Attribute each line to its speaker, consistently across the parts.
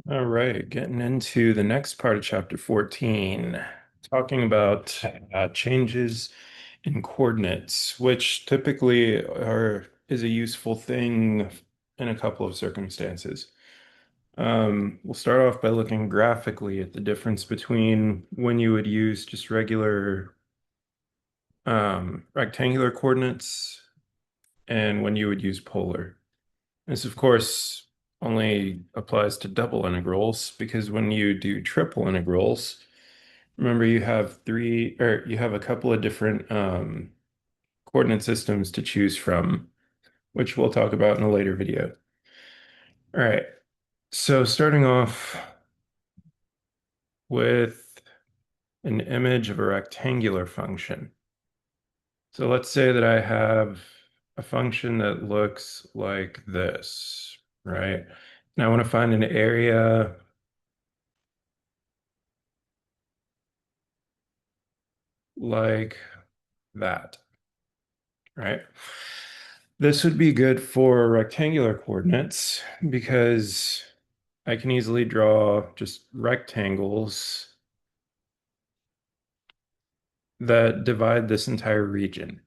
Speaker 1: All right, getting into the next part of chapter 14, talking about changes in coordinates, which typically is a useful thing in a couple of circumstances. We'll start off by looking graphically at the difference between when you would use just regular rectangular coordinates and when you would use polar. This, of course, only applies to double integrals because when you do triple integrals, remember you have you have a couple of different coordinate systems to choose from, which we'll talk about in a later video. All right, so starting off with an image of a rectangular function. So let's say that I have a function that looks like this, right? And I want to find an area like that, right? This would be good for rectangular coordinates because I can easily draw just rectangles that divide this entire region.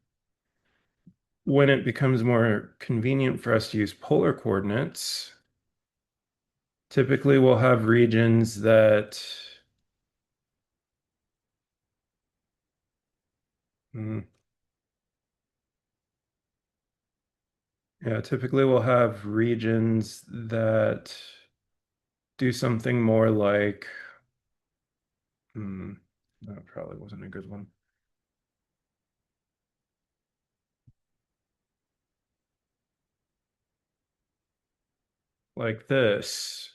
Speaker 1: When it becomes more convenient for us to use polar coordinates, typically we'll have regions that, hmm, yeah, typically we'll have regions that do something more like, hmm, that probably wasn't a good one. Like this.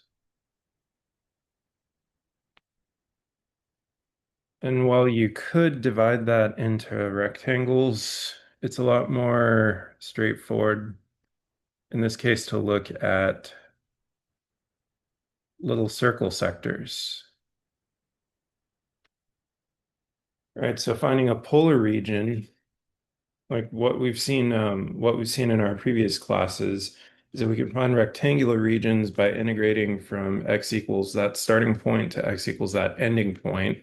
Speaker 1: And while you could divide that into rectangles, it's a lot more straightforward in this case to look at little circle sectors. Right, so finding a polar region, like what we've seen in our previous classes, is that we can find rectangular regions by integrating from x equals that starting point to x equals that ending point.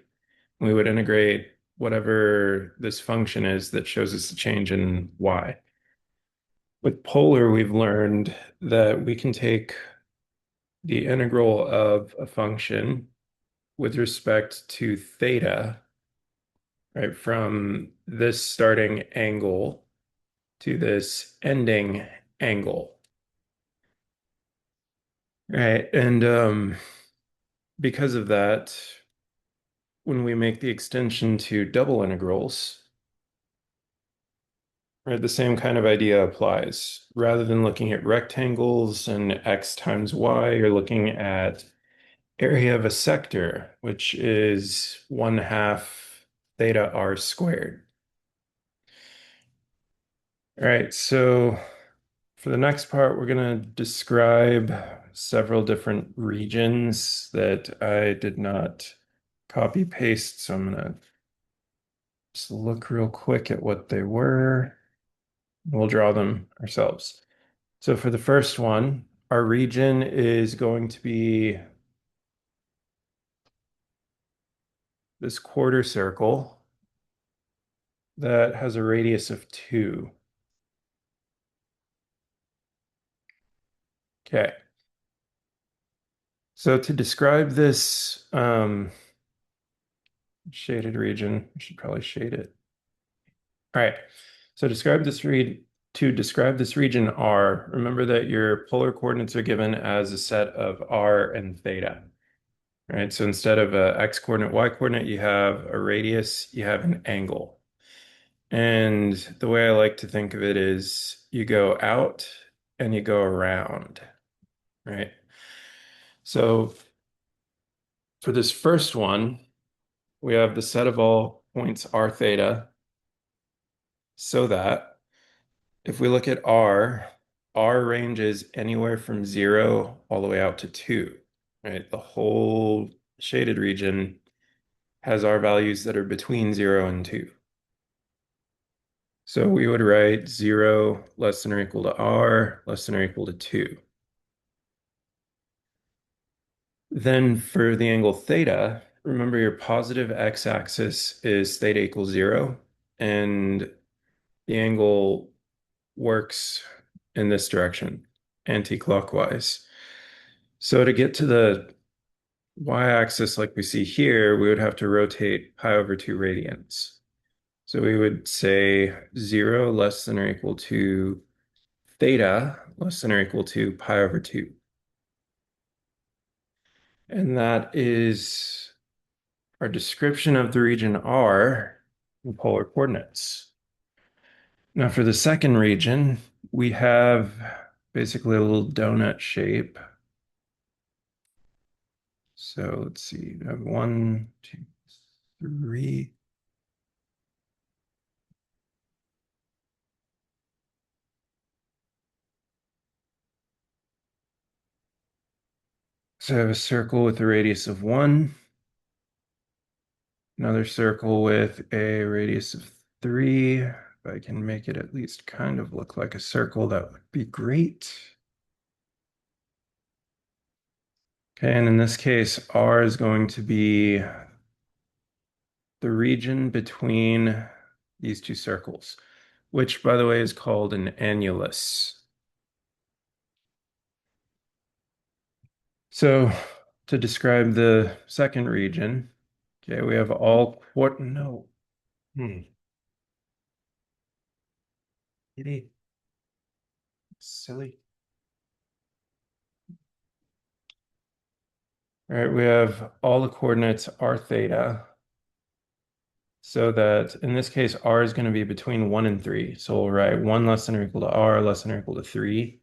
Speaker 1: We would integrate whatever this function is that shows us the change in y. With polar, we've learned that we can take the integral of a function with respect to theta, right, from this starting angle to this ending angle, right? And because of that, when we make the extension to double integrals, right, the same kind of idea applies. Rather than looking at rectangles and x times y, you're looking at area of a sector, which is 1/2 theta r squared. All right, so for the next part, we're going to describe several different regions that I did not copy paste. So I'm going to just look real quick at what they were. We'll draw them ourselves. So for the first one, our region is going to be this quarter circle that has a radius of 2. Okay. So to describe this shaded region, I should probably shade it. All right. So to describe this region R, remember that your polar coordinates are given as a set of R and theta. All right. So instead of a x coordinate, y coordinate, you have a radius, you have an angle. And the way I like to think of it is you go out and you go around, right? So for this first one, we have the set of all points r theta, so that if we look at R ranges anywhere from 0 all the way out to 2, right? The whole shaded region has R values that are between 0 and 2. So we would write 0 less than or equal to R less than or equal to 2. Then for the angle theta, remember your positive x-axis is theta equals 0, and the angle works in this direction, anti-clockwise. So to get to the y-axis like we see here, we would have to rotate pi over 2 radians. So we would say 0 less than or equal to theta less than or equal to pi over 2. And that is our description of the region R in polar coordinates. Now for the second region, we have basically a little donut shape. So let's see, we have 1, 2, 3. So I have a circle with a radius of 1, another circle with a radius of 3. If I can make it at least kind of look like a circle, that would be great. Okay, and in this case, R is going to be the region between these two circles, which, by the way, is called an annulus. So to describe the second region, okay, we have all quart no. Hmm. Kitty. Silly. All right, we have all the coordinates r theta, so that in this case, r is going to be between 1 and 3. So we'll write 1 less than or equal to r less than or equal to 3.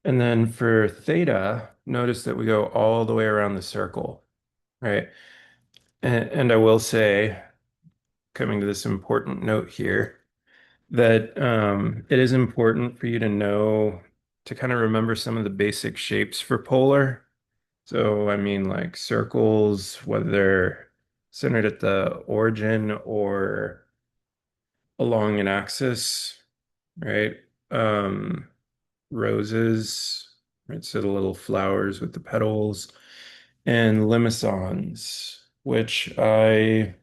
Speaker 1: And then for theta, notice that we go all the way around the circle, right? And I will say, coming to this important note here, that it is important for you to know, to kind of remember some of the basic shapes for polar. So, I mean, like circles, whether they're centered at the origin or along an axis, right? Um, Roses, right? So the little flowers with the petals, and limicons, which I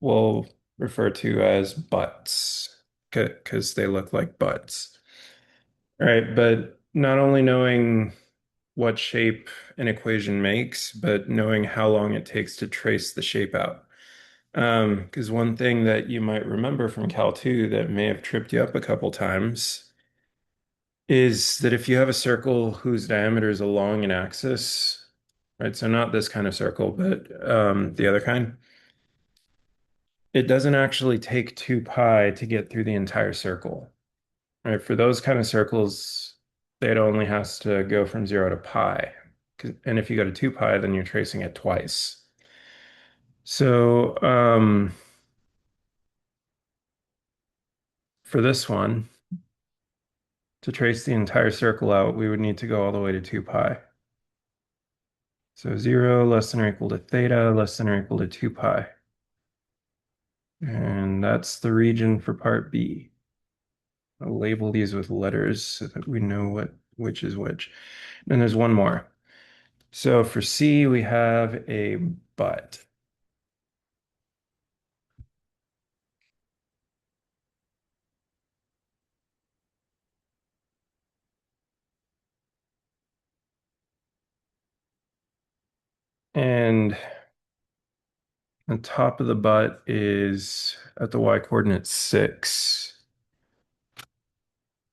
Speaker 1: will refer to as butts because they look like butts. All right, but not only knowing what shape an equation makes, but knowing how long it takes to trace the shape out. Because one thing that you might remember from Cal 2 that may have tripped you up a couple times is that if you have a circle whose diameter is along an axis, right? So not this kind of circle, but the other kind, it doesn't actually take 2 pi to get through the entire circle, right? For those kind of circles, it only has to go from 0 to pi. And if you go to 2 pi, then you're tracing it twice. So for this one, to trace the entire circle out, we would need to go all the way to 2 pi. So 0 less than or equal to theta less than or equal to 2 pi. And that's the region for part B. I'll label these with letters so that we know which is which. And there's one more. So for C, we have a but. And the top of the butt is at the y coordinate 6.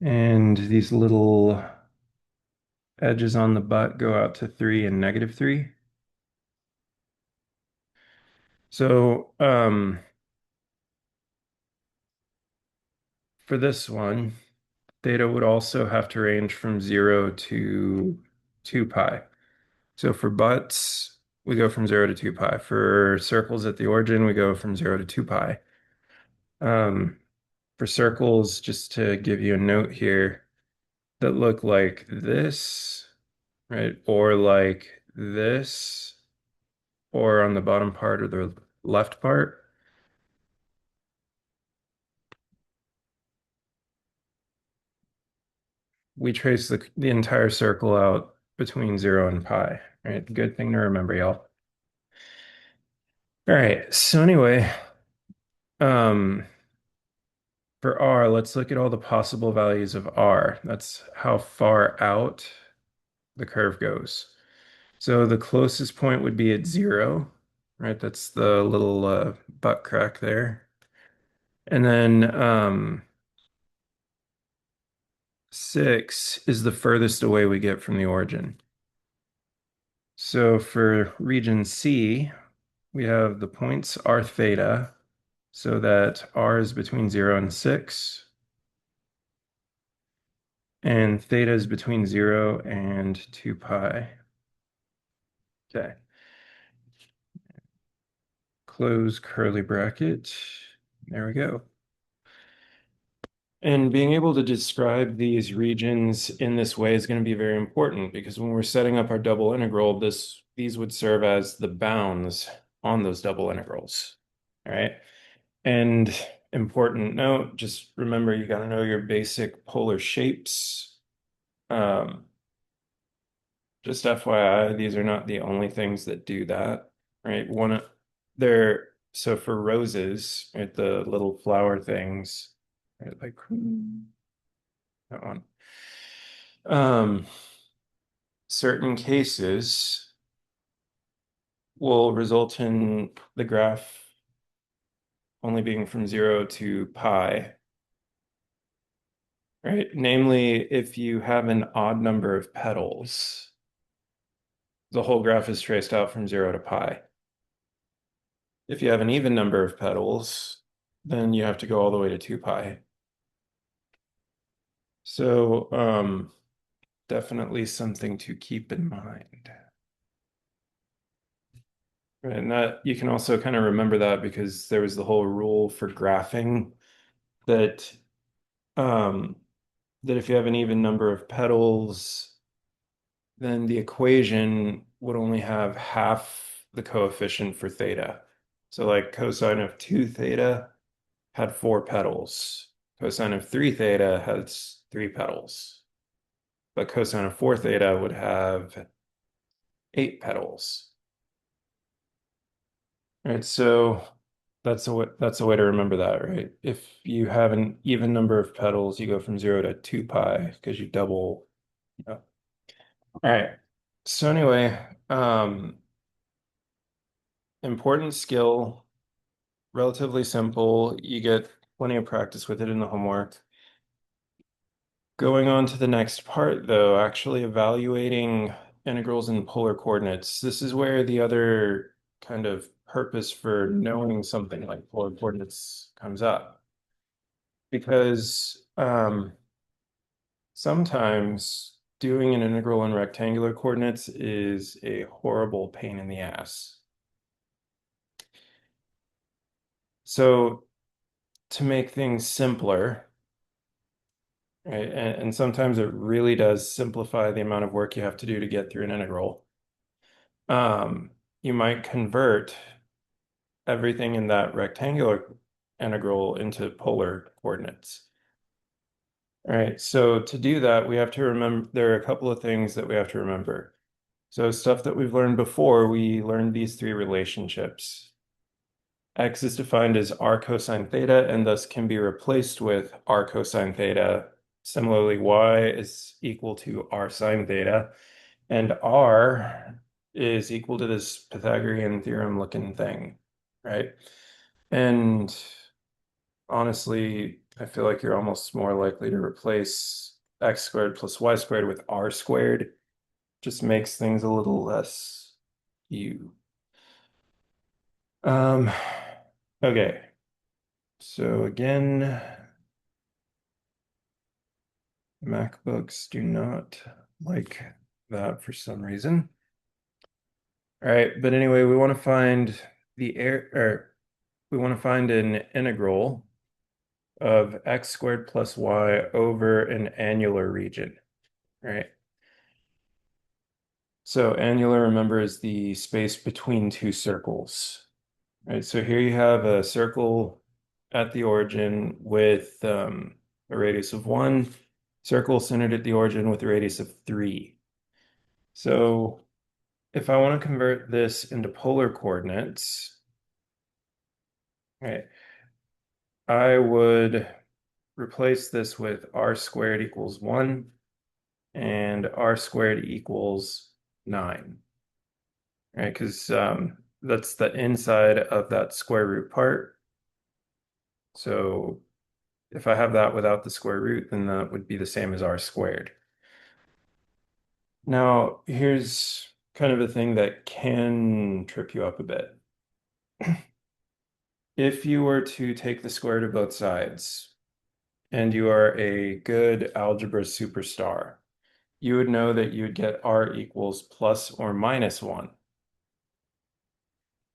Speaker 1: And these little edges on the butt go out to 3 and -3. So for this one, theta would also have to range from 0 to 2 pi. So for butts, we go from 0 to 2 pi. For circles at the origin, we go from 0 to 2 pi. Um, for circles, just to give you a note here, that look like this, right? Or like this, or on the bottom part or the left part, we trace the entire circle out between 0 and pi, right? Good thing to remember, y'all. All right, so anyway, um, for r, let's look at all the possible values of r. That's how far out the curve goes. So the closest point would be at 0, right? That's the little butt crack there. And then 6 is the furthest away we get from the origin. So for region C, we have the points r theta, so that r is between 0 and 6, and theta is between 0 and 2 pi. Okay. Close curly bracket. There we go. And being able to describe these regions in this way is going to be very important because when we're setting up our double integral, these would serve as the bounds on those double integrals. All right. And important note, just remember you got to know your basic polar shapes. Just FYI, these are not the only things that do that, right? So for roses, right, the little flower things, right, like that one. Um, Certain cases will result in the graph only being from 0 to pi, right? Namely, if you have an odd number of petals, the whole graph is traced out from 0 to pi. If you have an even number of petals, then you have to go all the way to 2 pi. So, definitely something to keep in mind. And that you can also kind of remember that because there was the whole rule for graphing that um, that if you have an even number of petals, then the equation would only have half the coefficient for theta. So like cosine of 2 theta had 4 petals. Cosine of 3 theta has 3 petals. But cosine of 4 theta would have 8 petals. Right, so that's a way to remember that, right? If you have an even number of petals, you go from 0 to 2 pi because you double. Yeah. All right. So anyway, important skill, relatively simple. You get plenty of practice with it in the homework. Going on to the next part, though, actually evaluating integrals in polar coordinates. This is where the other kind of purpose for knowing something like polar coordinates comes up. Because sometimes doing an integral in rectangular coordinates is a horrible pain in the ass. So to make things simpler, right, and sometimes it really does simplify the amount of work you have to do to get through an integral. You might convert everything in that rectangular integral into polar coordinates. All right, so to do that, we have to remember there are a couple of things that we have to remember. So stuff that we've learned before, we learned these three relationships. X is defined as r cosine theta and thus can be replaced with r cosine theta. Similarly, y is equal to r sine theta, and r is equal to this Pythagorean theorem looking thing, right? And honestly, I feel like you're almost more likely to replace x squared plus y squared with r squared. Just makes things a little less you. Um, okay. So again, MacBooks do not like that for some reason. All right, but anyway, we want to find the air, or we want to find an integral of x squared plus y over an annular region, right? So annular, remember, is the space between two circles, right? So here you have a circle at the origin with a radius of 1, circle centered at the origin with a radius of 3. So if I want to convert this into polar coordinates, right, I would replace this with r squared equals 1 and r squared equals 9, right? Because that's the inside of that square root part. So if I have that without the square root, then that would be the same as r squared. Now, here's kind of a thing that can trip you up a bit. If you were to take the square root of both sides and you are a good algebra superstar, you would know that you would get r equals plus or minus 1.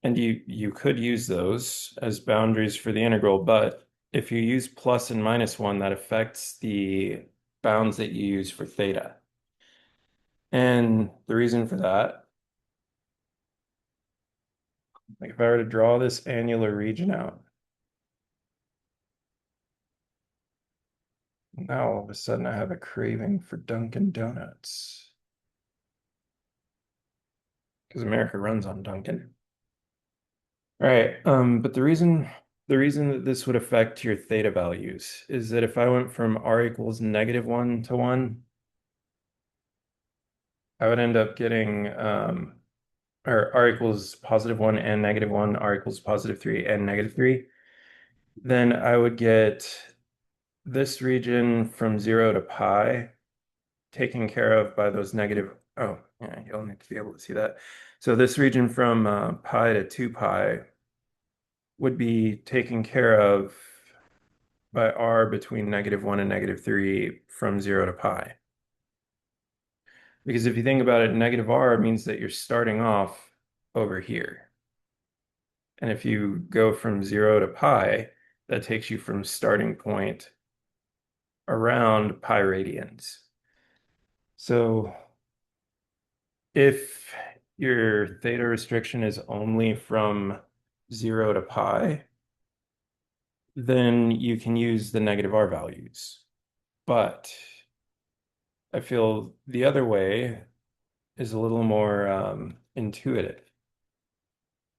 Speaker 1: And you could use those as boundaries for the integral, but if you use plus and minus 1, that affects the bounds that you use for theta. And the reason for that, like if I were to draw this annular region out, now all of a sudden I have a craving for Dunkin' Donuts because America runs on Dunkin'. All right, but the reason that this would affect your theta values is that if I went from r equals -1 to 1, I would end up getting or r equals +1 and -1, r equals +3 and -3. Then I would get this region from 0 to pi taken care of by those negative. Oh, yeah, you'll need to be able to see that. So this region from pi to 2 pi would be taken care of by r between -1 and -3 from 0 to pi. Because if you think about it, negative r means that you're starting off over here. And if you go from 0 to pi, that takes you from starting point around pi radians. So if your theta restriction is only from 0 to pi, then you can use the negative r values. But I feel the other way is a little more intuitive.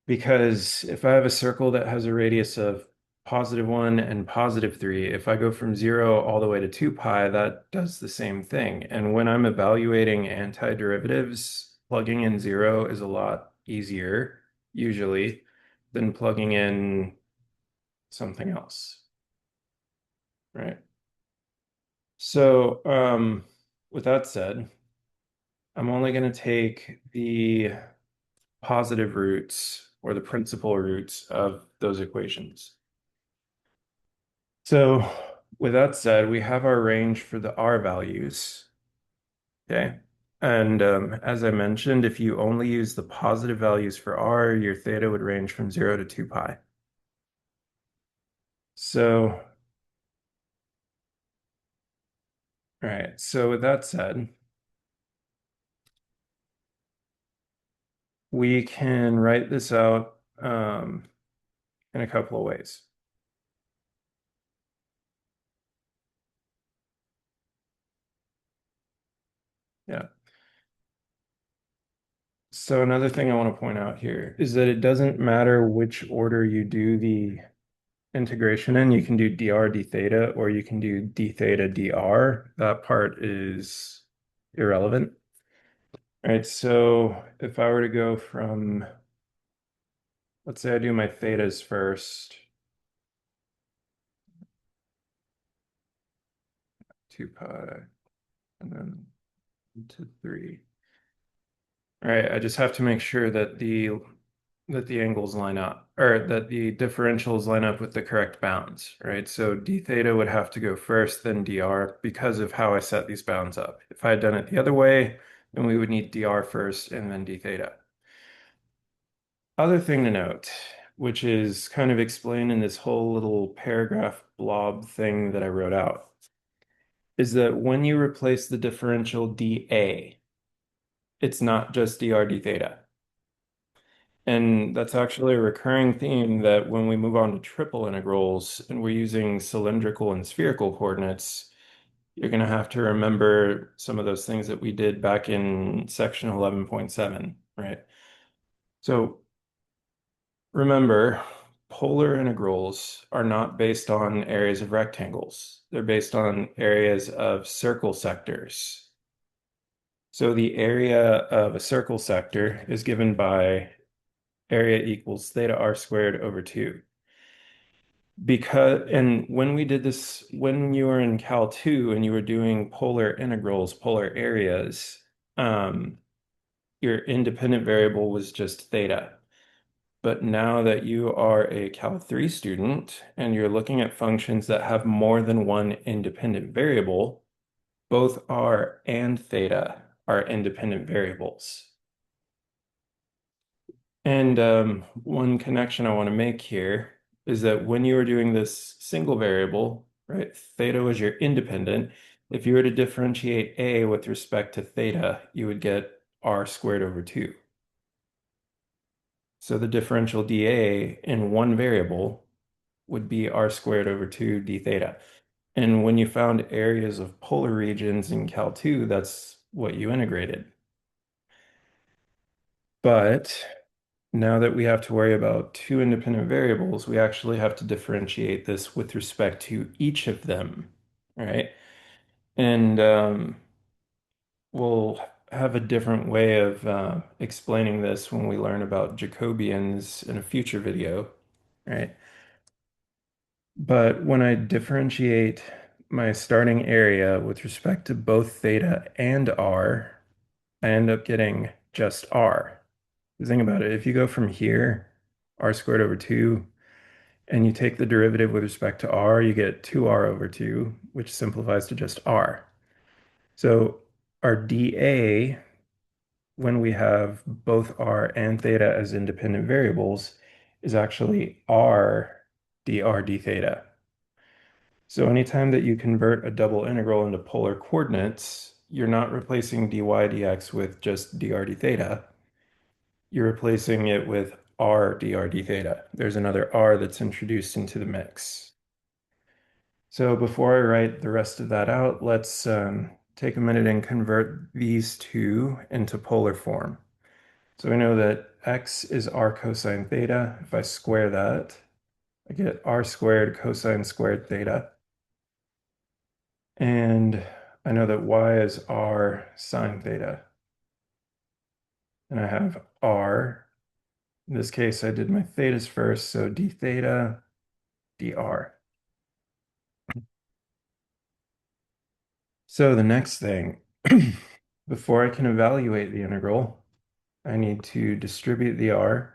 Speaker 1: Because if I have a circle that has a radius of +1 and +3, if I go from 0 all the way to 2 pi, that does the same thing. And when I'm evaluating antiderivatives, plugging in 0 is a lot easier, usually, than plugging in something else, right? So, with that said, I'm only going to take the positive roots or the principal roots of those equations. So with that said, we have our range for the R values. Okay. And as I mentioned, if you only use the positive values for R, your theta would range from 0 to 2 pi. So, all right. So with that said, we can write this out in a couple of ways. Yeah. So another thing I want to point out here is that it doesn't matter which order you do the integration in. You can do dr d theta or you can do d theta dr. That part is irrelevant. All right, so if I were to go from, let's say I do my thetas first, 2 pi, and then to 3. All right, I just have to make sure that the angles line up, or that the differentials line up with the correct bounds, right? So d theta would have to go first, then dr, because of how I set these bounds up. If I had done it the other way, then we would need dr first and then d theta. Other thing to note, which is kind of explained in this whole little paragraph blob thing that I wrote out, is that when you replace the differential dA, it's not just dr d theta. And that's actually a recurring theme that when we move on to triple integrals and we're using cylindrical and spherical coordinates, you're going to have to remember some of those things that we did back in section 11.7, right? So remember, polar integrals are not based on areas of rectangles. They're based on areas of circle sectors. So the area of a circle sector is given by area equals theta r squared over 2. And when we did this, when you were in Cal 2 and you were doing polar integrals, polar areas, um, your independent variable was just theta. But now that you are a Cal 3 student and you're looking at functions that have more than one independent variable, both r and theta are independent variables. And one connection I want to make here is that when you are doing this single variable, right, theta was your independent. If you were to differentiate a with respect to theta, you would get r squared over 2. So the differential dA in one variable would be r squared over 2 d theta. And when you found areas of polar regions in Cal 2, that's what you integrated. But now that we have to worry about two independent variables, we actually have to differentiate this with respect to each of them, right? And we'll have a different way of explaining this when we learn about Jacobians in a future video, right? But when I differentiate my starting area with respect to both theta and r, I end up getting just r. Think about it. If you go from here, r squared over 2, and you take the derivative with respect to r, you get 2r over 2, which simplifies to just r. So our dA, when we have both r and theta as independent variables, is actually r dr d theta. So anytime that you convert a double integral into polar coordinates, you're not replacing dy dx with just dr d theta. You're replacing it with r dr d theta. There's another r that's introduced into the mix. So before I write the rest of that out, let's take a minute and convert these two into polar form. So we know that x is r cosine theta. If I square that, I get r squared cosine squared theta. And I know that y is r sine theta. And I have r. In this case, I did my thetas first, so d theta, dr. So the next thing, before I can evaluate the integral, I need to distribute the r.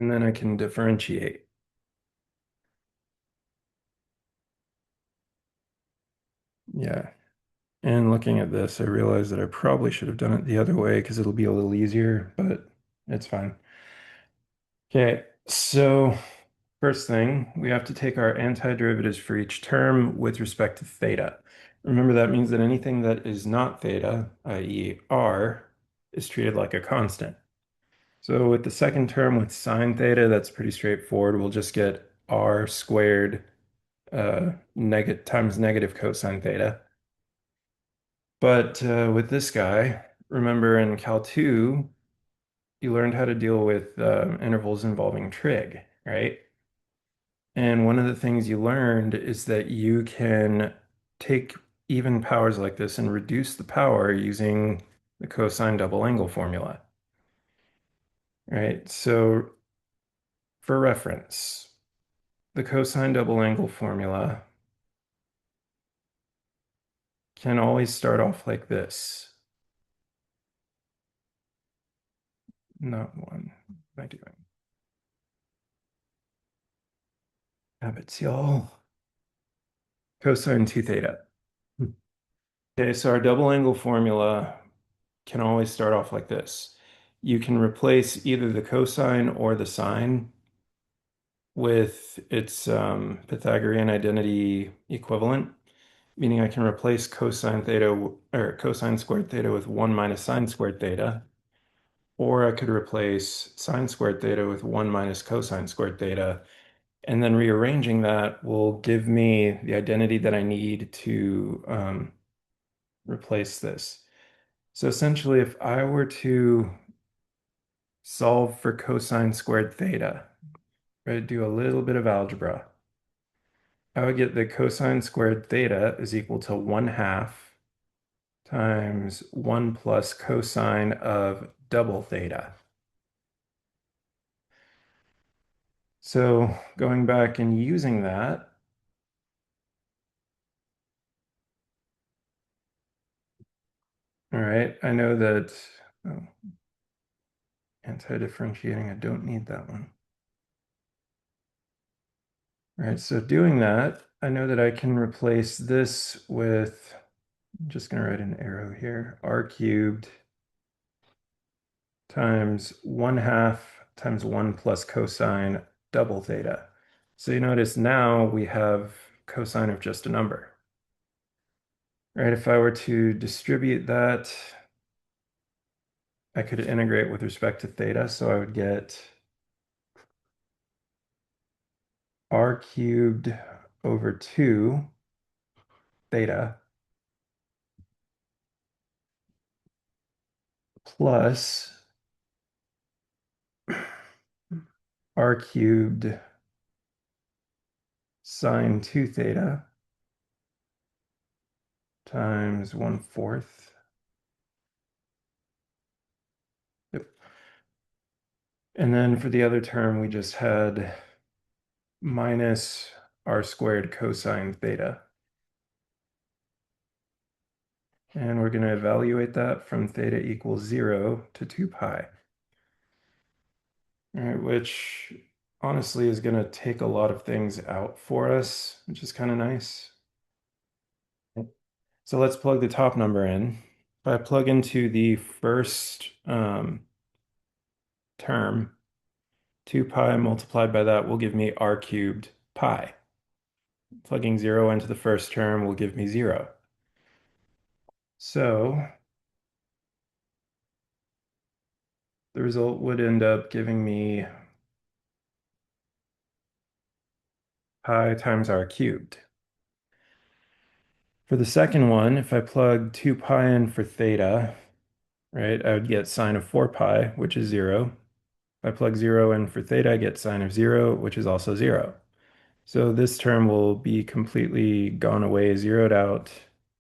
Speaker 1: And then I can differentiate. Yeah. And looking at this, I realize that I probably should have done it the other way because it'll be a little easier, but it's fine. Okay, so first thing, we have to take our antiderivatives for each term with respect to theta. Remember, that means that anything that is not theta, i.e. r, is treated like a constant. So with the second term with sine theta, that's pretty straightforward. We'll just get r squared times negative cosine theta. But with this guy, remember in Cal 2, you learned how to deal with intervals involving trig, right? And one of the things you learned is that you can take even powers like this and reduce the power using the cosine double angle formula, right? So for reference, the cosine double angle formula can always start off like this. Not one. What am I doing? Habits, y'all. Cosine 2 theta. Okay, so our double angle formula can always start off like this. You can replace either the cosine or the sine with its Pythagorean identity equivalent, meaning I can replace cosine theta or cosine squared theta with 1 minus sine squared theta, or I could replace sine squared theta with 1 minus cosine squared theta, and then rearranging that will give me the identity that I need to replace this. So essentially, if I were to solve for cosine squared theta, right, do a little bit of algebra, I would get that cosine squared theta is equal to 1/2 times 1 plus cosine of double theta. So going back and using that, all right, I know that oh, anti-differentiating, I don't need that one. All right, so doing that, I know that I can replace this with, I'm just going to write an arrow here, r cubed times 1/2 times 1 plus cosine double theta. So you notice now we have cosine of just a number. Right, if I were to distribute that, I could integrate with respect to theta, so I would get r cubed over 2 theta plus r cubed sine 2 theta times 1/4. Yep. And then for the other term, we just had minus r squared cosine theta. And we're going to evaluate that from theta equals 0 to 2 pi. All right, which honestly is going to take a lot of things out for us, which is kind of nice. So let's plug the top number in. If I plug into the first term, 2 pi multiplied by that will give me r cubed pi. Plugging 0 into the first term will give me 0. So the result would end up giving me pi times r cubed. For the second one, if I plug 2 pi in for theta, right, I would get sine of 4 pi, which is 0. If I plug 0 in for theta, I get sine of 0, which is also 0. So this term will be completely gone away, zeroed out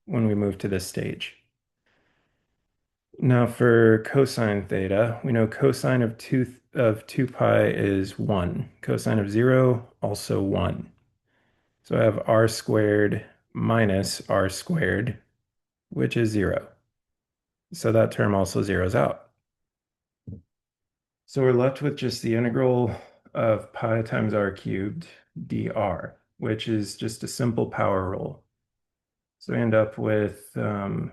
Speaker 1: when we move to this stage. Now for cosine theta, we know cosine of 2 pi is 1. Cosine of 0, also 1. So I have r squared minus r squared, which is 0. So that term also zeroes out. So we're left with just the integral of pi times r cubed dr, which is just a simple power rule. So we end up with pi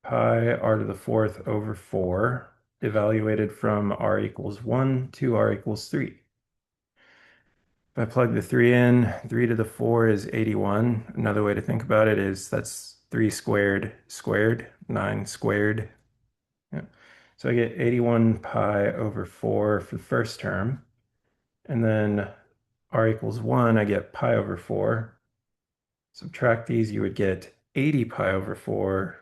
Speaker 1: r to the 4th over 4, evaluated from r equals 1 to r equals 3. If I plug the 3 in, 3 to the 4 is 81. Another way to think about it is that's 3 squared squared, 9 squared. Yeah. So I get 81 pi over 4 for the first term. And then r equals 1, I get pi over 4. Subtract these, you would get 80 pi over 4,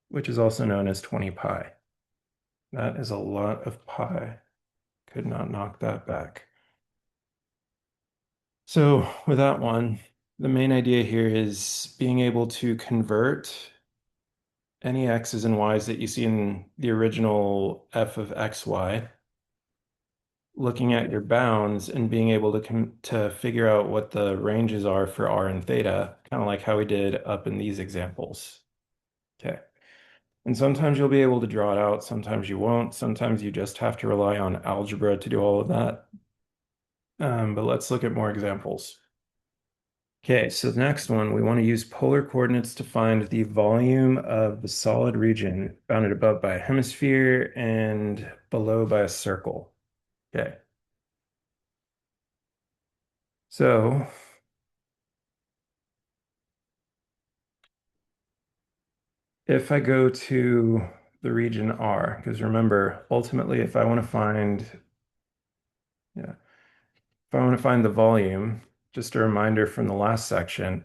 Speaker 1: which is also known as 20 pi. That is a lot of pi. Could not knock that back. So with that one, the main idea here is being able to convert any x's and y's that you see in the original f of xy, looking at your bounds and being able to figure out what the ranges are for r and theta, kind of like how we did up in these examples. Okay. And sometimes you'll be able to draw it out, sometimes you won't. Sometimes you just have to rely on algebra to do all of that. But let's look at more examples. Okay, so the next one, we want to use polar coordinates to find the volume of the solid region bounded above by a hemisphere and below by a circle. Okay. So if I go to the region R, because remember, ultimately, if I want to find, yeah, if I want to find the volume, just a reminder from the last section,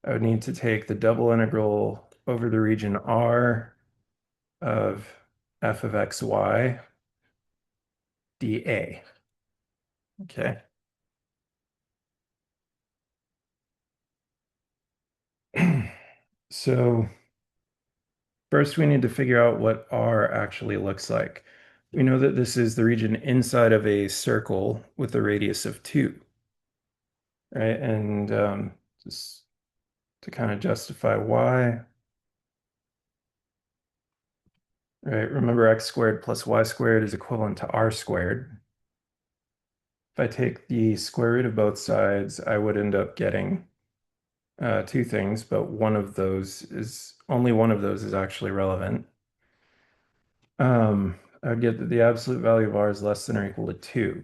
Speaker 1: I would need to take the double integral over the region R of f of xy dA. Okay. So first we need to figure out what R actually looks like. We know that this is the region inside of a circle with a radius of 2, right? And just to kind of justify why, right? Remember x squared plus y squared is equivalent to r squared. If I take the square root of both sides, I would end up getting two things, but only one of those is actually relevant. I would get that the absolute value of r is less than or equal to 2.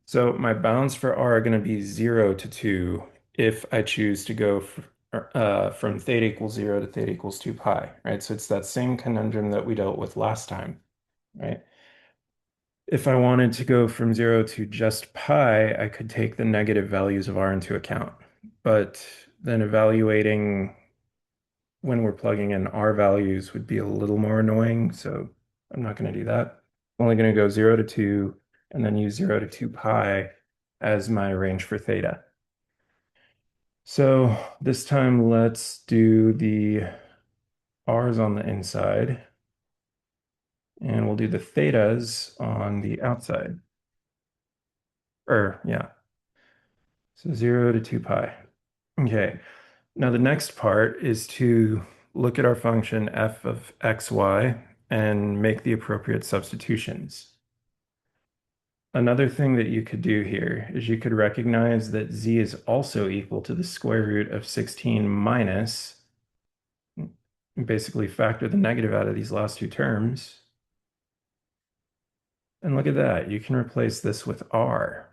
Speaker 1: So my bounds for r are going to be 0 to 2 if I choose to go from theta equals 0 to theta equals 2 pi, right? So it's that same conundrum that we dealt with last time, right? If I wanted to go from 0 to just pi, I could take the negative values of r into account. But then evaluating when we're plugging in r values would be a little more annoying, so I'm not going to do that. I'm only going to go 0 to 2 and then use 0 to 2 pi as my range for theta. So this time let's do the r's on the inside, and we'll do the thetas on the outside. Or, yeah, so 0 to 2 pi. Okay, now the next part is to look at our function f of xy and make the appropriate substitutions. Another thing that you could do here is you could recognize that z is also equal to the square root of 16 minus, basically factor the negative out of these last two terms. And look at that, you can replace this with r.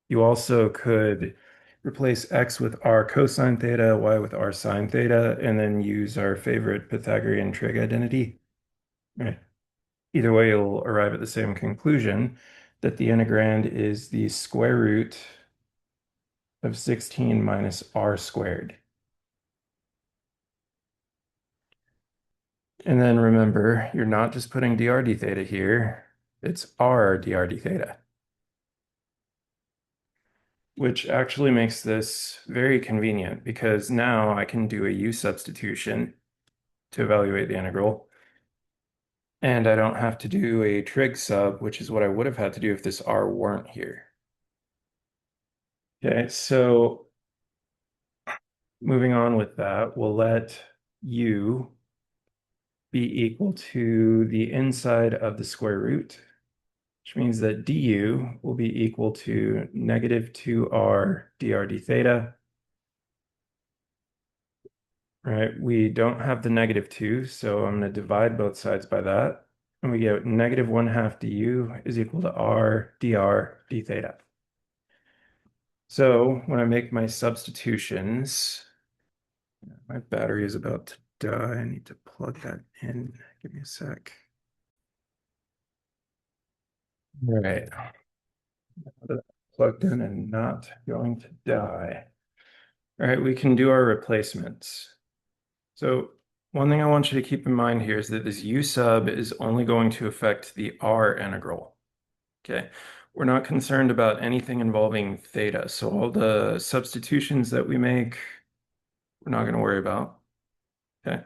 Speaker 1: You also could replace x with r cosine theta, y with r sine theta, and then use our favorite Pythagorean trig identity. Right. Either way, you'll arrive at the same conclusion that the integrand is the square root of 16 minus r squared. And then remember, you're not just putting dr d theta here, it's r dr d theta, which actually makes this very convenient because now I can do a u substitution to evaluate the integral. And I don't have to do a trig sub, which is what I would have had to do if this r weren't here. Okay, so moving on with that, we'll let u be equal to the inside of the square root, which means that du will be equal to negative 2r dr d theta. Right, we don't have the negative 2, so I'm going to divide both sides by that. And we get negative 1/2 du is equal to r dr d theta. So when I make my substitutions, my battery is about to die. I need to plug that in. Give me a sec. All right. Plugged in and not going to die. All right, we can do our replacements. So one thing I want you to keep in mind here is that this u sub is only going to affect the r integral. Okay, we're not concerned about anything involving theta. So all the substitutions that we make, we're not going to worry about. Okay.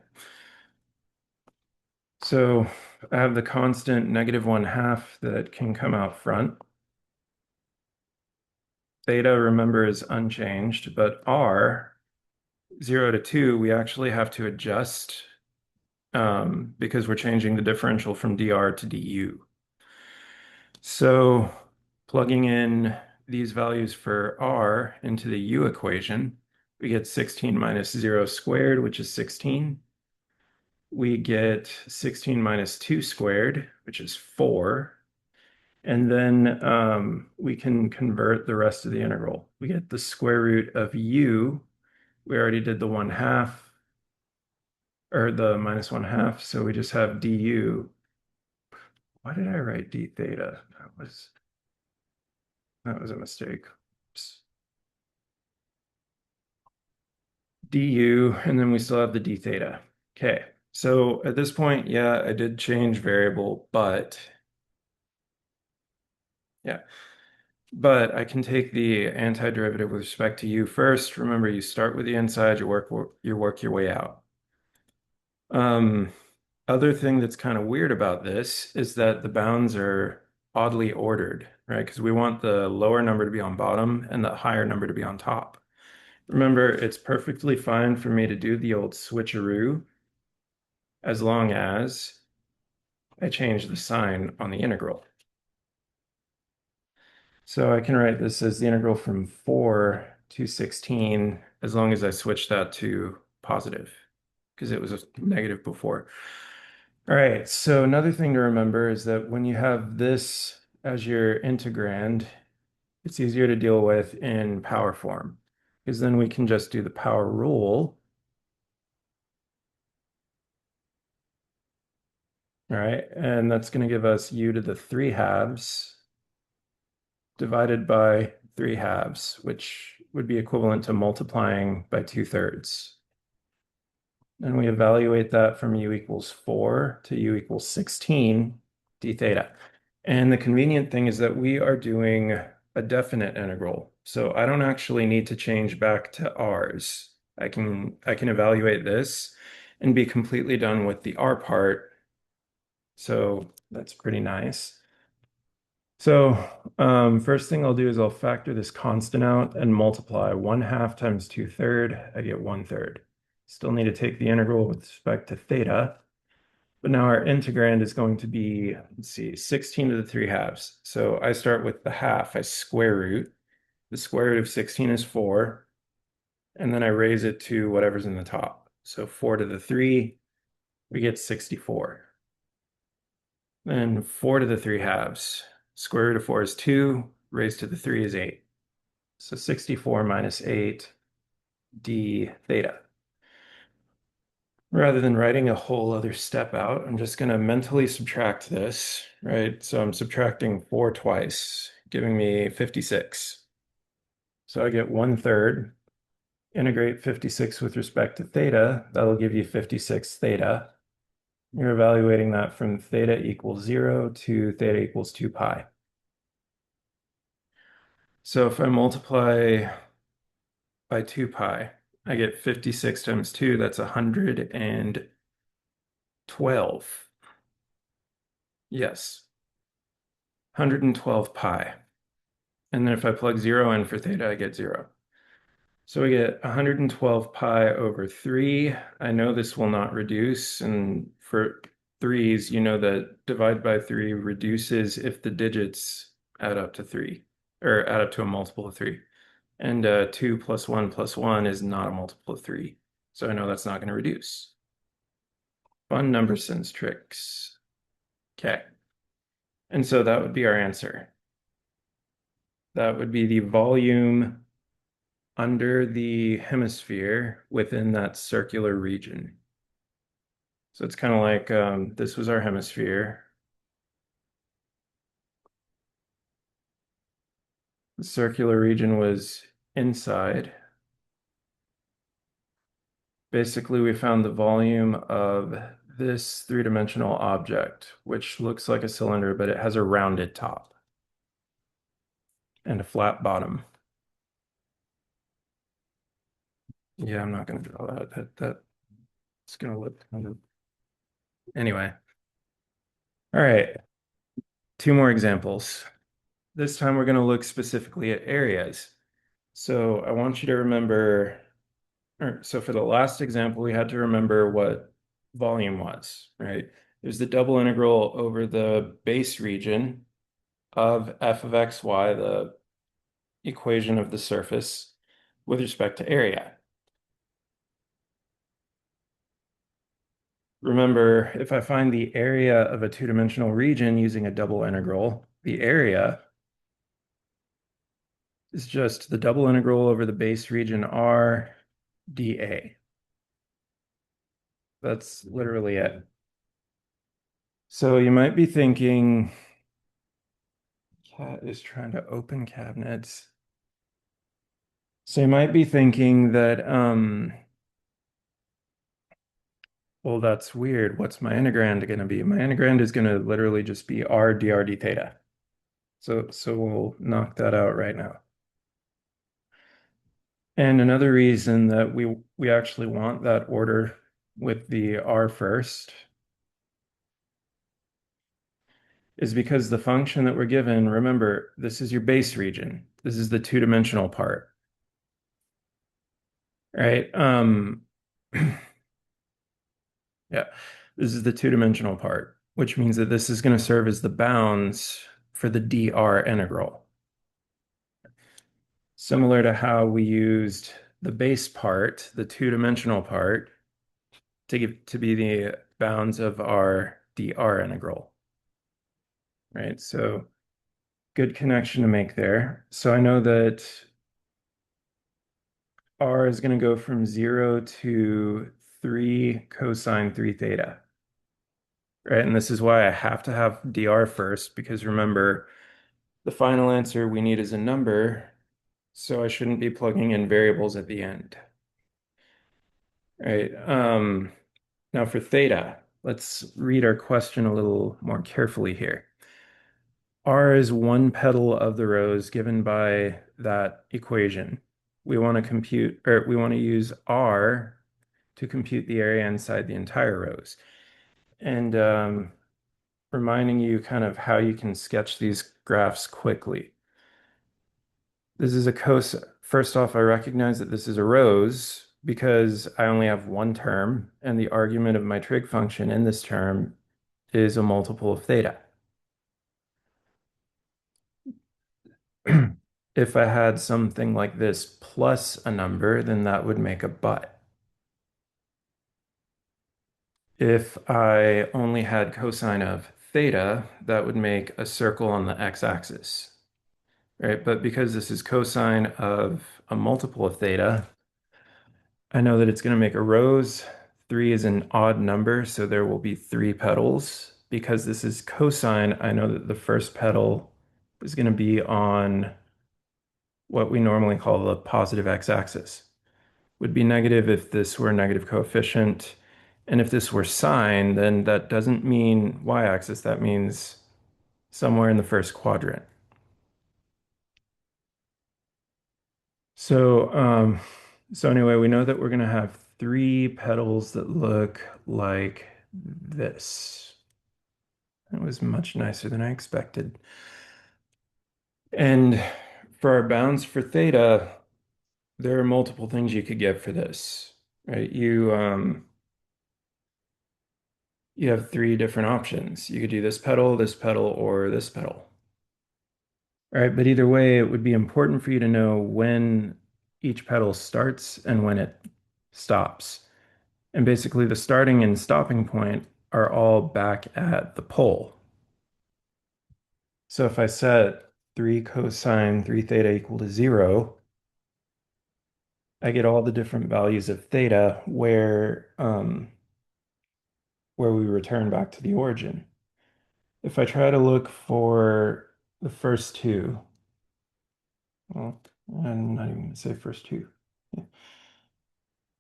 Speaker 1: So I have the constant negative 1/2 that can come out front. Theta, remember, is unchanged, but r, 0 to 2, we actually have to adjust because we're changing the differential from dr to du. So plugging in these values for r into the u equation, we get 16 minus 0 squared, which is 16. We get 16 minus 2 squared, which is 4. And then we can convert the rest of the integral. We get the square root of u. We already did the 1/2 or the minus 1/2. So we just have du. Why did I write d theta? That was a mistake. Oops. Du, and then we still have the d theta. Okay, so at this point, yeah, I did change variable, but yeah, but I can take the antiderivative with respect to u first. Remember, you start with the inside, you work your way out. Um, Other thing that's kind of weird about this is that the bounds are oddly ordered, right? Because we want the lower number to be on bottom and the higher number to be on top. Remember, it's perfectly fine for me to do the old switcheroo as long as I change the sign on the integral. So I can write this as the integral from 4 to 16 as long as I switch that to positive because it was a negative before. All right, so another thing to remember is that when you have this as your integrand, it's easier to deal with in power form because then we can just do the power rule. All right, and that's going to give us u to the 3/2 divided by 3/2, which would be equivalent to multiplying by 2/3. And we evaluate that from u equals 4 to u equals 16 d theta. And the convenient thing is that we are doing a definite integral. So I don't actually need to change back to r's. I can evaluate this and be completely done with the r part. So that's pretty nice. So first thing I'll do is I'll factor this constant out and multiply 1/2 times 2/3. I get 1/3. Still need to take the integral with respect to theta. But now our integrand is going to be, let's see, 16 to the 3/2. So I start with the half. I square root. The square root of 16 is 4. And then I raise it to whatever's in the top. So 4 to the 3, we get 64. Then 4 to the 3/2. Square root of 4 is 2. Raised to the 3 is 8. So 64 minus 8 d theta. Rather than writing a whole other step out, I'm just going to mentally subtract this, right? So I'm subtracting 4 twice, giving me 56. So I get 1/3. Integrate 56 with respect to theta. That'll give you 56 theta. You're evaluating that from theta equals 0 to theta equals 2 pi. So if I multiply by 2 pi, I get 56 times 2, that's 112. Yes, 112 pi. And then if I plug 0 in for theta, I get 0. So we get 112 pi over 3. I know this will not reduce, and for threes, you know that divide by 3 reduces if the digits add up to 3, or add up to a multiple of 3. And 2 plus 1 is not a multiple of 3. So I know that's not going to reduce. Fun number sense tricks. Okay. And so that would be our answer. That would be the volume under the hemisphere within that circular region. So it's kind of like this was our hemisphere. The circular region was inside. Basically, we found the volume of this three-dimensional object, which looks like a cylinder, but it has a rounded top and a flat bottom. Yeah, I'm not going to draw that. That's going to look kind of... Anyway. All right. 2 more examples. This time we're going to look specifically at areas. So I want you to remember, so for the last example, we had to remember what volume was, right? There's the double integral over the base region of f of xy, the equation of the surface with respect to area. Remember, if I find the area of a two-dimensional region using a double integral, the area is just the double integral over the base region R dA. That's literally it. So you might be thinking, cat is trying to open cabinets. So you might be thinking that, well, that's weird. What's my integrand going to be? My integrand is going to literally just be R dr d theta. So we'll knock that out right now. And another reason that we actually want that order with the R first is because the function that we're given, remember, this is your base region. This is the two-dimensional part, right? Yeah, this is the two-dimensional part, which means that this is going to serve as the bounds for the dr integral. Similar to how we used the base part, the two-dimensional part, to be the bounds of our dr integral, right? So good connection to make there. So I know that R is going to go from 0 to 3 cosine 3 theta, right? And this is why I have to have dr first, because remember, the final answer we need is a number, so I shouldn't be plugging in variables at the end, right? Now for theta, let's read our question a little more carefully here. R is one petal of the rose given by that equation. We want to compute, or we want to use R to compute the area inside the entire rose. And reminding you kind of how you can sketch these graphs quickly. This is a cosine. First off, I recognize that this is a rose because I only have one term, and the argument of my trig function in this term is a multiple of theta. If I had something like this plus a number, then that would make a but. If I only had cosine of theta, that would make a circle on the x-axis, right? But because this is cosine of a multiple of theta, I know that it's going to make a rose. 3 is an odd number, so there will be 3 petals. Because this is cosine, I know that the first petal is going to be on what we normally call the positive x-axis. Would be negative if this were a negative coefficient. And if this were sine, then that doesn't mean y-axis. That means somewhere in the first quadrant. So anyway, we know that we're going to have 3 petals that look like this. That was much nicer than I expected. And for our bounds for theta, there are multiple things you could get for this, right? You have 3 different options. You could do this petal, or this petal. All right, but either way, it would be important for you to know when each petal starts and when it stops. And basically, the starting and stopping point are all back at the pole. So if I set 3 cosine 3 theta equal to 0, I get all the different values of theta where we return back to the origin. If I try to look for the first two, well, I'm not even going to say first two.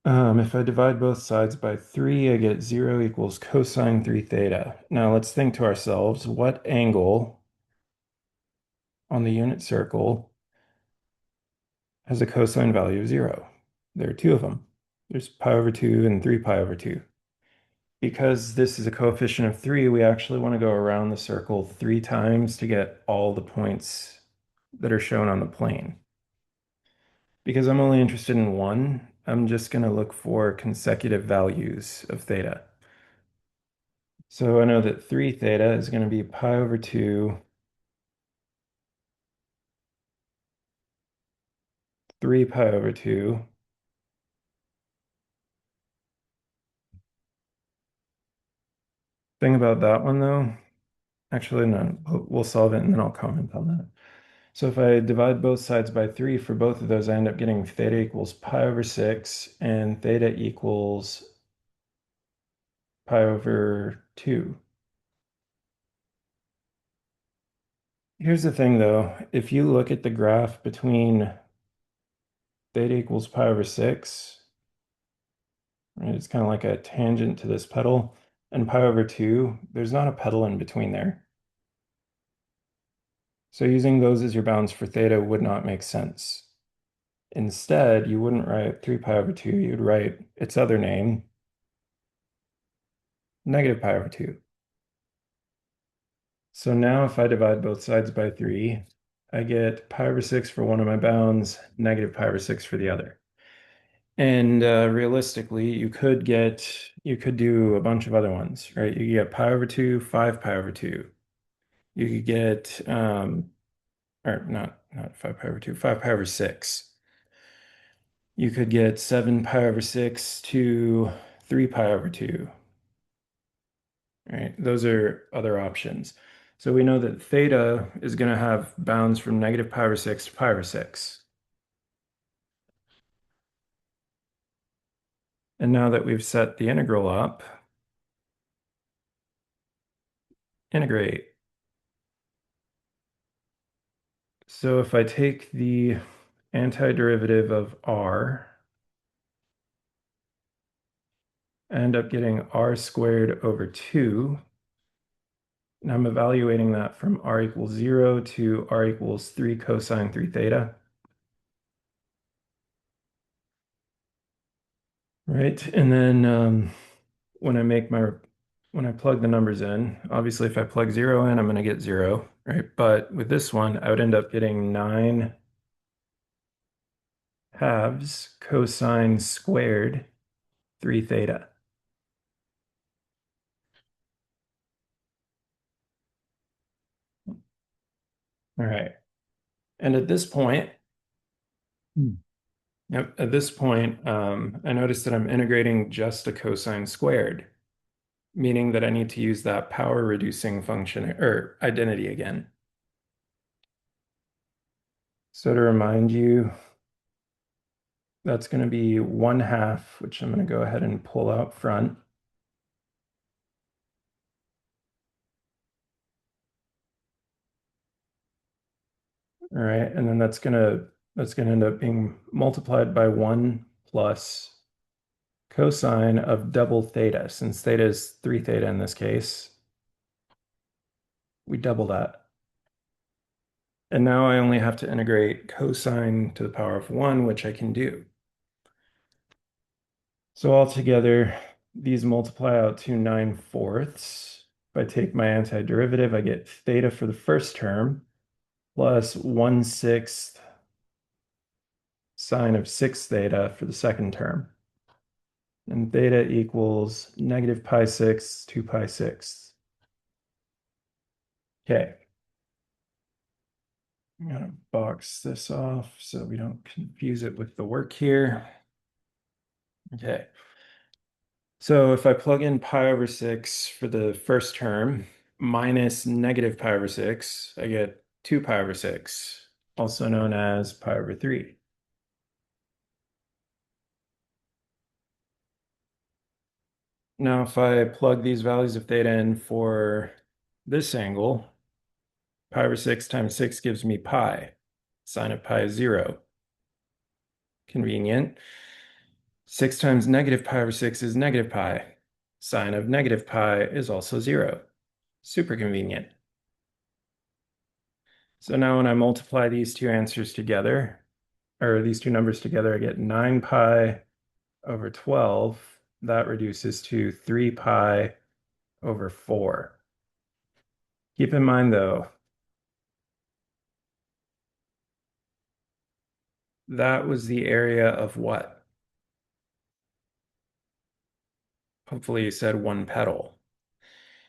Speaker 1: If I divide both sides by 3, I get 0 equals cosine 3 theta. Now let's think to ourselves, what angle on the unit circle has a cosine value of 0? There are 2 of them. There's pi over 2 and 3 pi over 2. Because this is a coefficient of 3, we actually want to go around the circle 3 times to get all the points that are shown on the plane. Because I'm only interested in one, I'm just going to look for consecutive values of theta. So I know that 3 theta is going to be pi over 2, 3 pi over 2. Thing about that one though Actually, no, we'll solve it and then I'll comment on that. So if I divide both sides by 3 for both of those, I end up getting theta equals pi over 6 and theta equals pi over 2. Here's the thing though, if you look at the graph between theta equals pi over 6, right, it's kind of like a tangent to this pedal, and pi over 2, there's not a pedal in between there. So using those as your bounds for theta would not make sense. Instead, you wouldn't write 3 pi over 2, you'd write its other name, negative pi over 2. So now if I divide both sides by 3, I get pi over 6 for one of my bounds, negative pi over 6 for the other. And realistically, you could do a bunch of other ones, right? You could get pi over 2, 5 pi over 2. You could get, or not 5 pi over 2, 5 pi over 6. You could get 7 pi over 6 to 3 pi over 2, right? Those are other options. So we know that theta is going to have bounds from negative pi over 6 to pi over 6. And now that we've set the integral up, integrate. So if I take the antiderivative of r, I end up getting r squared over 2. And I'm evaluating that from r equals 0 to r equals 3 cosine 3 theta. Right, and then when I plug the numbers in, obviously if I plug 0 in, I'm going to get 0, right? But with this one, I would end up getting 9 halves cosine squared 3 theta. All right. And at this point, yep, at this point, I notice that I'm integrating just a cosine squared, meaning that I need to use that power reducing function or identity again. So to remind you, that's going to be 1/2, which I'm going to go ahead and pull out front. All right, and then that's gonna end up being multiplied by 1 plus cosine of double theta. Since theta is 3 theta in this case, we double that. And now I only have to integrate cosine to the power of 1, which I can do. So altogether, these multiply out to 9/4. If I take my antiderivative, I get theta for the first term plus 1/6 sine of 6 theta for the second term. And theta equals negative pi 6, 2 pi 6. Okay. I'm gonna box this off so we don't confuse it with the work here. Okay. So if I plug in pi over 6 for the first term minus negative pi over 6, I get 2 pi over 6, also known as pi over 3. Now, if I plug these values of theta in for this angle, pi over 6 times 6 gives me pi. Sine of pi is 0. Convenient. 6 times negative pi over 6 is negative pi. Sine of negative pi is also 0. Super convenient. So now when I multiply these two answers together, or these two numbers together, I get 9 pi over 12. That reduces to 3 pi over 4. Keep in mind, though, that was the area of what? Hopefully you said one petal.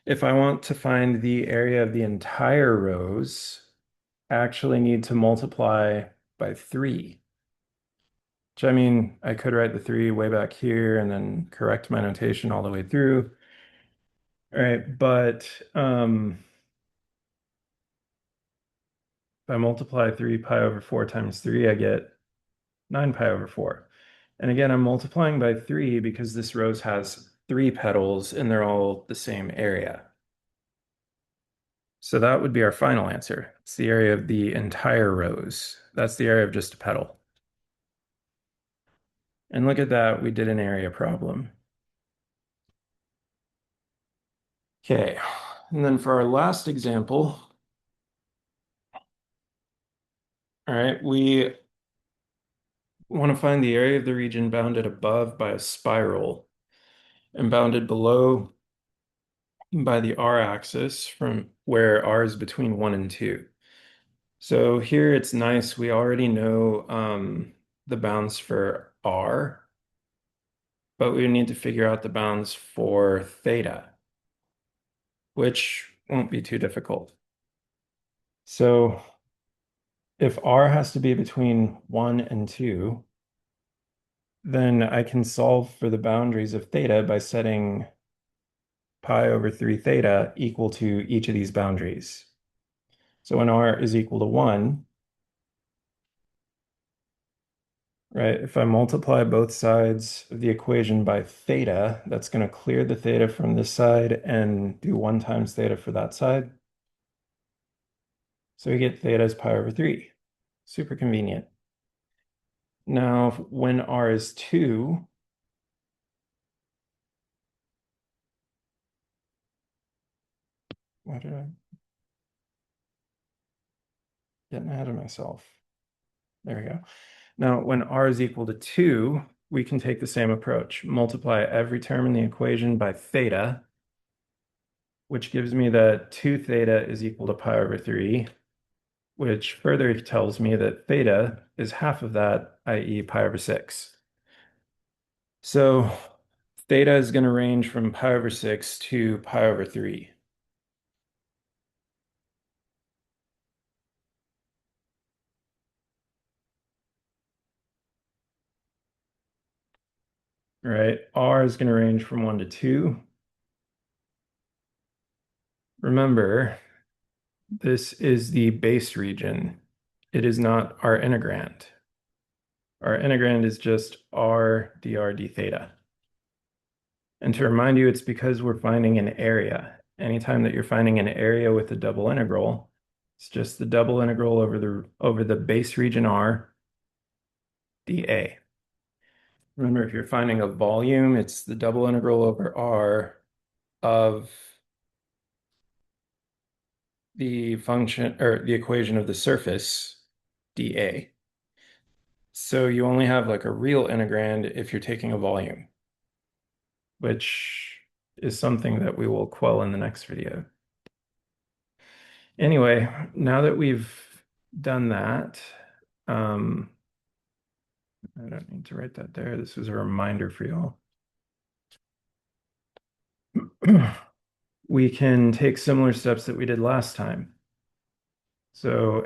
Speaker 1: If I want to find the area of the entire rows, I actually need to multiply by 3. Which I mean, I could write the 3 way back here and then correct my notation all the way through. All right, but If I multiply 3 pi over 4 times 3, I get 9 pi over 4. And again, I'm multiplying by 3 because this rose has 3 petals and they're all the same area. So that would be our final answer. It's the area of the entire rose. That's the area of just a petal. And look at that, we did an area problem. Okay, and then for our last example, all right, we want to find the area of the region bounded above by a spiral and bounded below by the r-axis from where r is between 1 and 2. So here it's nice, we already know the bounds for r, but we need to figure out the bounds for theta, which won't be too difficult. So if r has to be between 1 and 2, then I can solve for the boundaries of theta by setting pi over 3 theta equal to each of these boundaries. So when r is equal to 1, right, if I multiply both sides of the equation by theta, that's going to clear the theta from this side and do 1 times theta for that side. So we get theta as pi over 3. Super convenient. Now, when r is 2, why did I get ahead of myself? There we go. Now, when r is equal to 2, we can take the same approach. Multiply every term in the equation by theta, which gives me that 2 theta is equal to pi over 3, which further tells me that theta is half of that, i.e. pi over 6. So theta is going to range from pi over 6 to pi over 3. Right? R is going to range from 1 to 2. Remember, this is the base region. It is not our integrand. Our integrand is just r dr d theta. And to remind you, it's because we're finding an area. Anytime that you're finding an area with a double integral, it's just the double integral over the base region r dA. Remember, if you're finding a volume, it's the double integral over r of the function or the equation of the surface dA. So you only have like a real integrand if you're taking a volume, which is something that we will quell in the next video. Anyway, now that we've done that, I don't need to write that there. This was a reminder for y'all. We can take similar steps that we did last time. So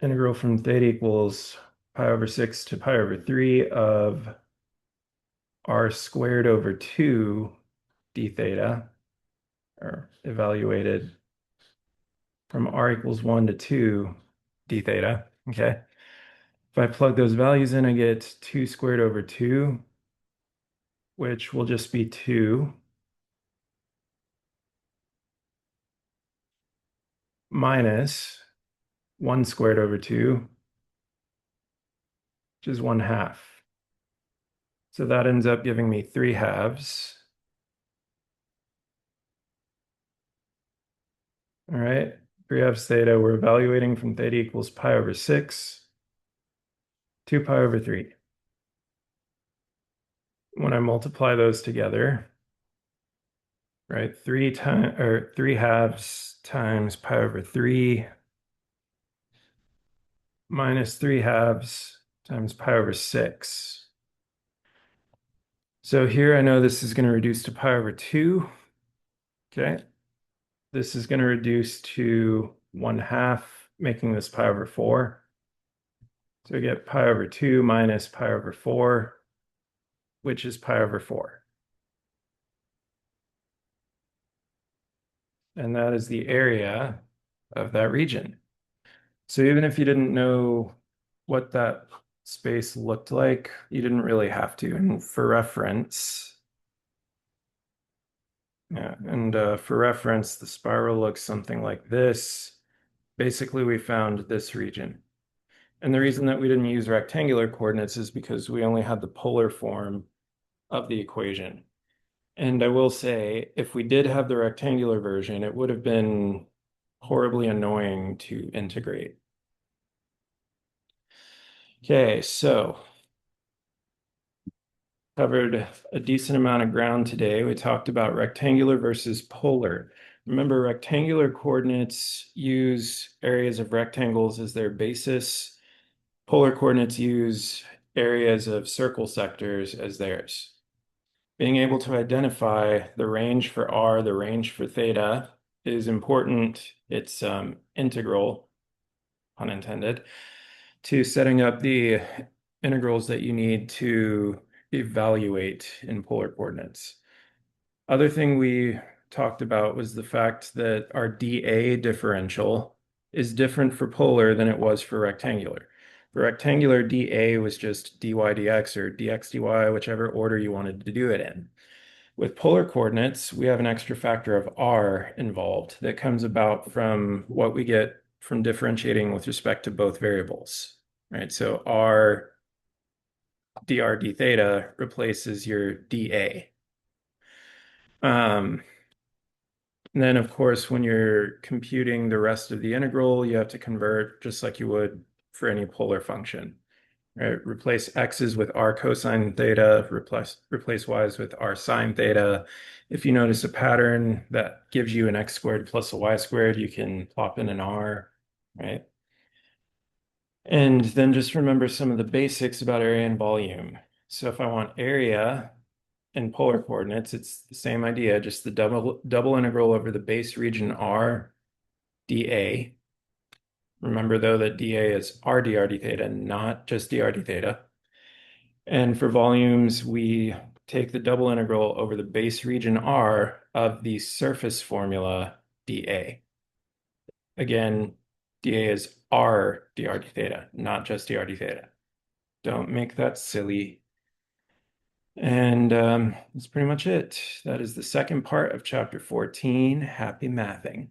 Speaker 1: integral from theta equals pi over 6 to pi over 3 of r squared over 2 d theta, or evaluated from r equals 1 to 2 d theta, okay? If I plug those values in, I get 2 squared over 2, which will just be 2, minus 1 squared over 2, which is 1/2. So that ends up giving me 3/2. All right, 3/2 theta, we're evaluating from theta equals pi over 6 to pi over 3. When I multiply those together, right, 3/2 times pi over 3 minus 3/2 times pi over 6. So here I know this is going to reduce to pi over 2. Okay. This is going to reduce to 1/2, making this pi over 4. So we get pi over 2 minus pi over 4, which is pi over 4. And that is the area of that region. So even if you didn't know what that space looked like, you didn't really have to. And for reference, for reference, the spiral looks something like this. Basically, we found this region. And the reason that we didn't use rectangular coordinates is because we only had the polar form of the equation. And I will say, if we did have the rectangular version, it would have been horribly annoying to integrate. Okay, so covered a decent amount of ground today. We talked about rectangular versus polar. Remember, rectangular coordinates use areas of rectangles as their basis. Polar coordinates use areas of circle sectors as theirs. Being able to identify the range for r, the range for theta is important. It's integral, pun intended, to setting up the integrals that you need to evaluate in polar coordinates. Other thing we talked about was the fact that our dA differential is different for polar than it was for rectangular. For rectangular, dA was just dy dx or dx dy, whichever order you wanted to do it in. With polar coordinates, we have an extra factor of r involved that comes about from what we get from differentiating with respect to both variables, right? So r dr d theta replaces your dA. And then, of course, when you're computing the rest of the integral, you have to convert just like you would for any polar function. Right? Replace x's with r cosine theta, replace y's with r sine theta. If you notice a pattern that gives you an x squared plus a y squared, you can plop in an r, right? And then just remember some of the basics about area and volume. So if I want area in polar coordinates, it's the same idea, just the double integral over the base region r dA. Remember though that dA is r dr d theta, not just dr d theta. And for volumes, we take the double integral over the base region R of the surface formula dA. Again, dA is R dr d theta, not just dr d theta. Don't make that silly. And that's pretty much it. That is the second part of chapter 14. Happy mathing.